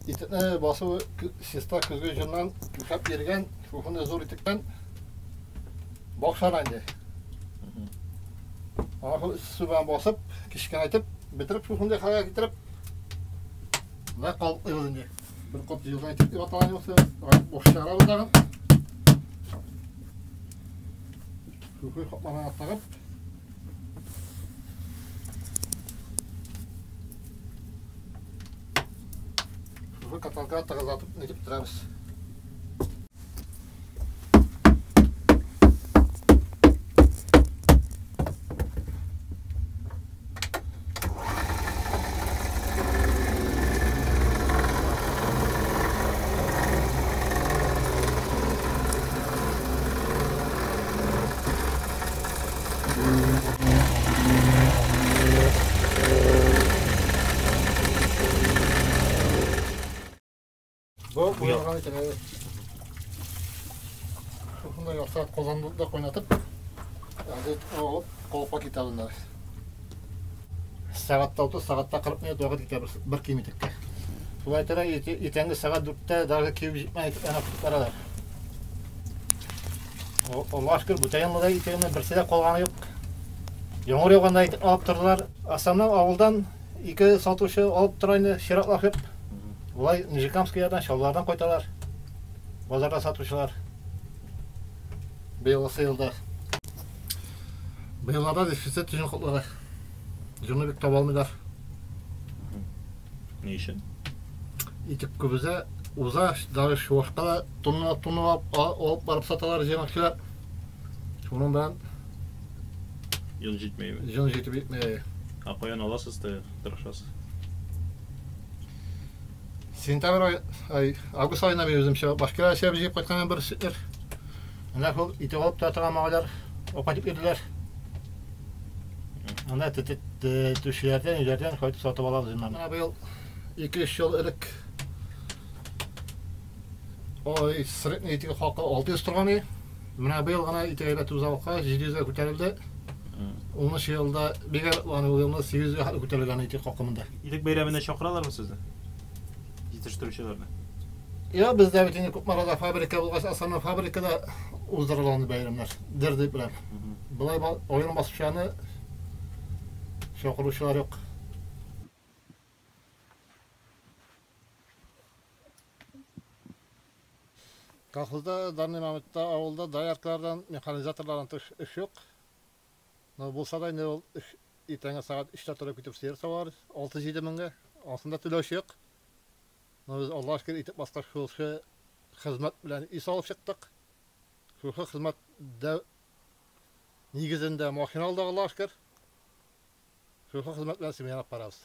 итне басу систа көзгө жоннан күшап берген шухунда зор итектен бокшаранды. Аны субан басып, кишкен айтып, битирип шухунда хага китерип ва калып калды. Bir kod yıldan айтып деп аталған болса, бош шығарады дағын. Көкөй қопманан аттағып. Көкөй каталға аттағызатып нетіп тұрамыз. Bu uyargan itene şunday saat kozandı koynatıp yani alıp kolpa kitabınlar. Saatte 30 saatte 40 minut vakit gider bir kimitikte. Bu aytara itengi saat 4'te daha kiyip jitmey ana tutaralar. Allah aşkına bu tayanlıda itengi birside kolgаны yok. Yoğur yoğanda alıp turdular. Asamdan avuldan iki satuşu alıp turayını şiraklakıp Олай Нижекамскийдан, шаллардан қойталар. Базарда сатушылар. Биыл сыйылда. Биылада дефицит жүн құтлары. Жүні бек таба алмайдар. Не үшін? Итіп көбізе ұза дағы шуашқада тұнны алып барып саталар жемақшылар. Шунun ben Yıl жетмей ме? жүн жетіп етмей. Апаян аласыз да тырышасыз. Сентябрь ай, август айына өзім башка шәп жеп қайтқан бір сүттер. Ана сол ите алып татыған мағалар опатып берділер. Ана түшілерден, үйлерден қайтып сатып алады жыннан. Ана биыл 2-3 жыл ілік ой, средний итеге халқы 600 тұрған ей. Мына биыл ғана итеге тузалыққа 700-ге көтерілді. Оны жылда бегер 800-ге көтерілген итеге халқымында. Итек бейрамында шақыралар ма сізді? Yetiştiricilerine. Ya biz de bütün kupmarada fabrika bulgaç aslında fabrikada uzdurılan bayramlar derdi bilen. Bulay oyun basışanı şokuruşlar yok. Kalkızda Darni Mehmet'te avulda dayarklardan mekanizatorlardan iş yok. Ne bulsa da ne ol itenge saat 3'te turip gidip seyir var 6-7 minge aslında tülöş yok. Biz Allah aşkına itip bastak şu hizmet bilen iş alıp çıktık. Şu hizmet de negizinde makinalı da Allah aşkına. Şu hizmet bilen simyanap paramız.